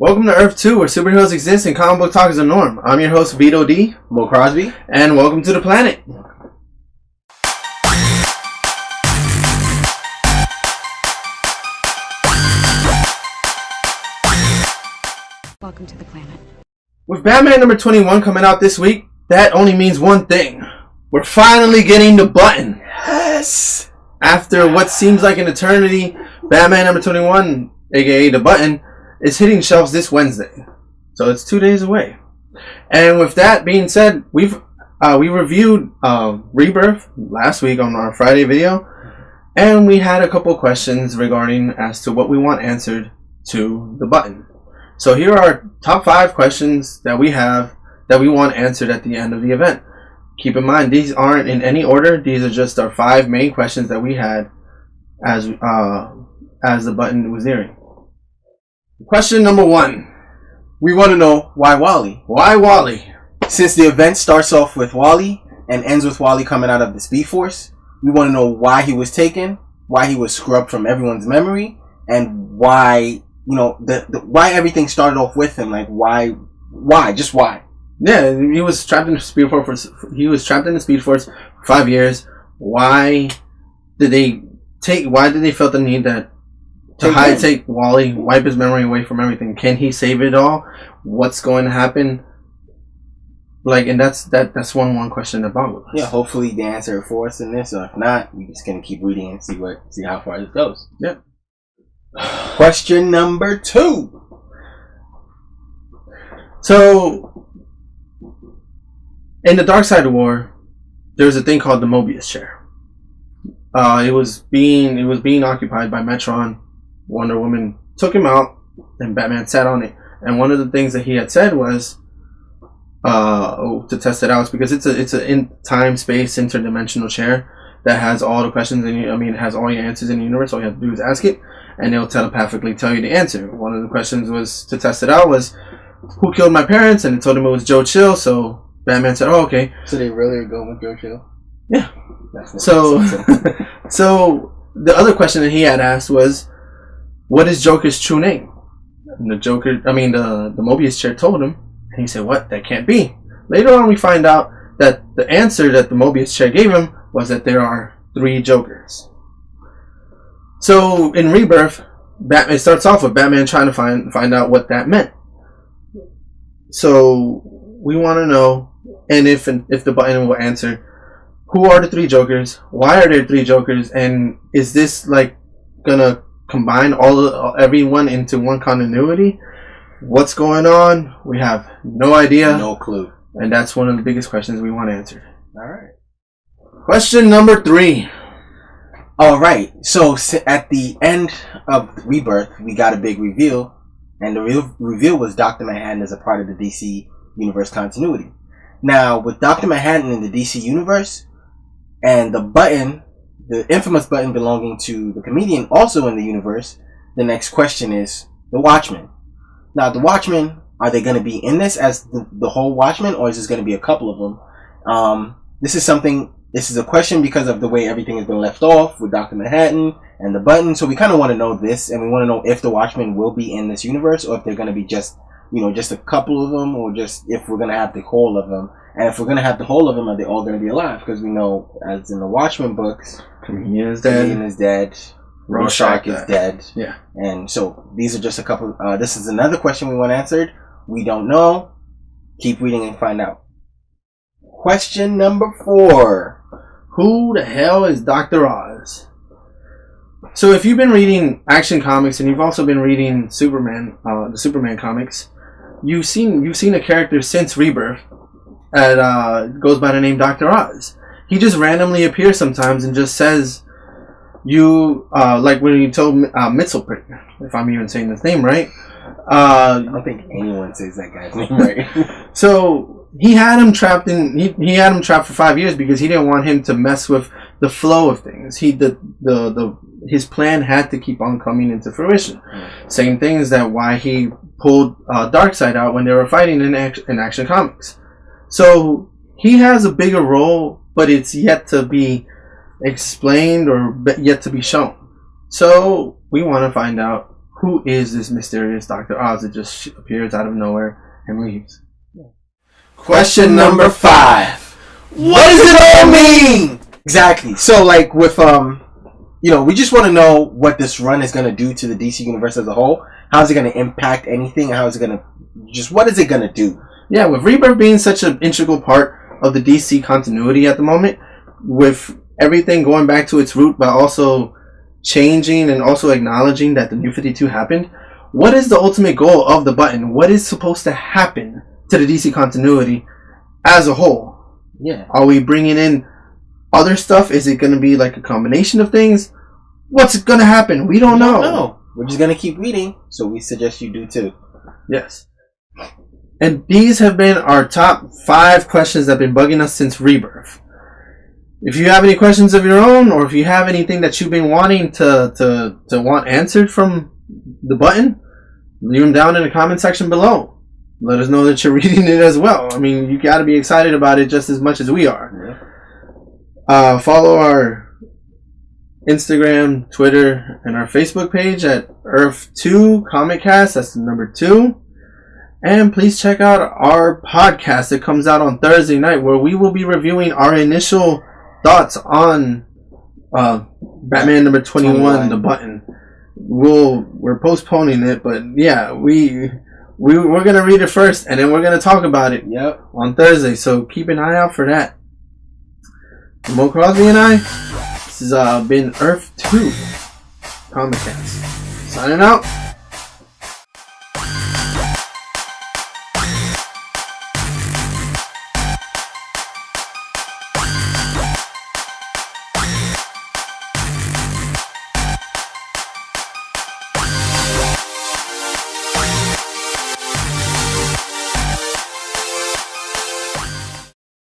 Welcome to Earth 2, where superheroes exist and comic book talk is the norm. I'm your host, Vito D. Mo Crosby. And welcome to the planet. Welcome to the planet. With Batman number 21 coming out this week, that only means one thing. We're finally getting the button. Yes! After what seems like an eternity, Batman number 21, aka the button, is hitting shelves this Wednesday. So it's 2 days away. And with that being said, we reviewed Rebirth last week on our Friday video, and we had a couple questions regarding as to what we want answered to the button. So here are our top 5 questions that we have that we want answered at the end of the event. Keep in mind, these aren't in any order. These are just our 5 main questions that we had as the button was nearing. Question number 1. We want to know why Wally? Why Wally? Since the event starts off with Wally and ends with Wally coming out of the Speed Force, we want to know why he was taken, why he was scrubbed from everyone's memory, and why, why everything started off with him. Like, why? Just why? Yeah, he was trapped in the Speed Force. He was trapped in the Speed Force for 5 years. Why did they felt the need to take Wally, wipe his memory away from everything? Can he save it all? What's going to happen? And that's one question that boggles us. Yeah, hopefully they answer it for us in this, or if not, we're just gonna keep reading and see how far this goes. Yep. Question number 2. So, in the Dark Side of War, there's a thing called the Mobius chair. It was being occupied by Metron. Wonder Woman took him out, and Batman sat on it. And one of the things that he had said was, to test it out, is because it's a in time space interdimensional chair that has all the questions it has all your answers in the universe. All you have to do is ask it, and it'll telepathically tell you the answer. One of the questions was to test it out was, who killed my parents? And it told him it was Joe Chill. So Batman said, "Oh, okay." So they really are going with Joe Chill? Yeah. So the other question that he had asked was, what is Joker's true name? And the Mobius chair told him, and he said, "What? That can't be." Later on, we find out that the answer that the Mobius chair gave him was that there are 3 Jokers. So in Rebirth, it starts off with Batman trying to find out what that meant. So we want to know, and if the button will answer, who are the 3 Jokers? Why are there 3 Jokers? And is this gonna combine everyone into one continuity? What's going on? We have no idea. No clue. And that's one of the biggest questions we want answered. Alright. Question number 3. Alright, so at the end of Rebirth, we got a big reveal. And the reveal was Dr. Manhattan as a part of the DC Universe continuity. Now, with Dr. Manhattan in the DC Universe, and the button, the infamous button belonging to the comedian also in the universe, the next question is the Watchman. Now, the Watchmen, are they going to be in this as the whole Watchmen, or is this going to be a couple of them? This is a question because of the way everything has been left off with Dr. Manhattan and the button. So we kind of want to know this, and we want to know if the Watchmen will be in this universe, or if they're going to be just a couple of them, or just if we're going to have the whole of them. And if we're going to have the whole of them, are they all going to be alive? Because we know, as in the Watchmen books, Comedian is dead. Rorschach is dead. Yeah. And so these are just a couple. This is another question we want answered. We don't know. Keep reading and find out. Question number 4. Who the hell is Dr. Oz? So if you've been reading Action Comics and you've also been reading Superman, the Superman comics, you've seen a character since Rebirth that goes by the name Dr. Oz. He just randomly appears sometimes and just says, like when you told Mitzelprick, if I'm even saying his name right. I don't think anyone says that guy's name right. So he had him trapped for 5 years because he didn't want him to mess with the flow of things. His plan had to keep on coming into fruition. Same thing is that why he pulled Darkseid out when they were fighting in Action Comics. So he has a bigger role, but it's yet to be explained or yet to be shown. So we want to find out who is this mysterious Dr. Oz that just appears out of nowhere and leaves? Question number 5. What does it all mean? Exactly. So, like, with, we just want to know what this run is going to do to the DC universe as a whole. How is it going to impact anything? How is it going to... Just what is it going to do? Yeah, with Rebirth being such an integral part of the DC continuity at the moment, with everything going back to its root, but also changing and also acknowledging that the New 52 happened, what is the ultimate goal of the button? What is supposed to happen to the DC continuity as a whole? Yeah. Are we bringing in other stuff? Is it going to be like a combination of things? What's going to happen? We don't know. We're just going to keep reading, so we suggest you do too. Yes. And these have been our top 5 questions that have been bugging us since Rebirth. If you have any questions of your own, or if you have anything that you've been wanting to want answered from the button, leave them down in the comment section below. Let us know that you're reading it as well. I mean, you got to be excited about it just as much as we are. Yeah. Follow our Instagram, Twitter, and our Facebook page at Earth2 Comic Cast. That's the number 2. And please check out our podcast that comes out on Thursday night, where we will be reviewing our initial thoughts on Batman number 21, The Button. We're postponing it, but yeah, we're gonna read it first, and then we're gonna talk about it. Yep. On Thursday. So keep an eye out for that. Mo Crosby and I. This has been Earth 2 Comic Cast. Signing out.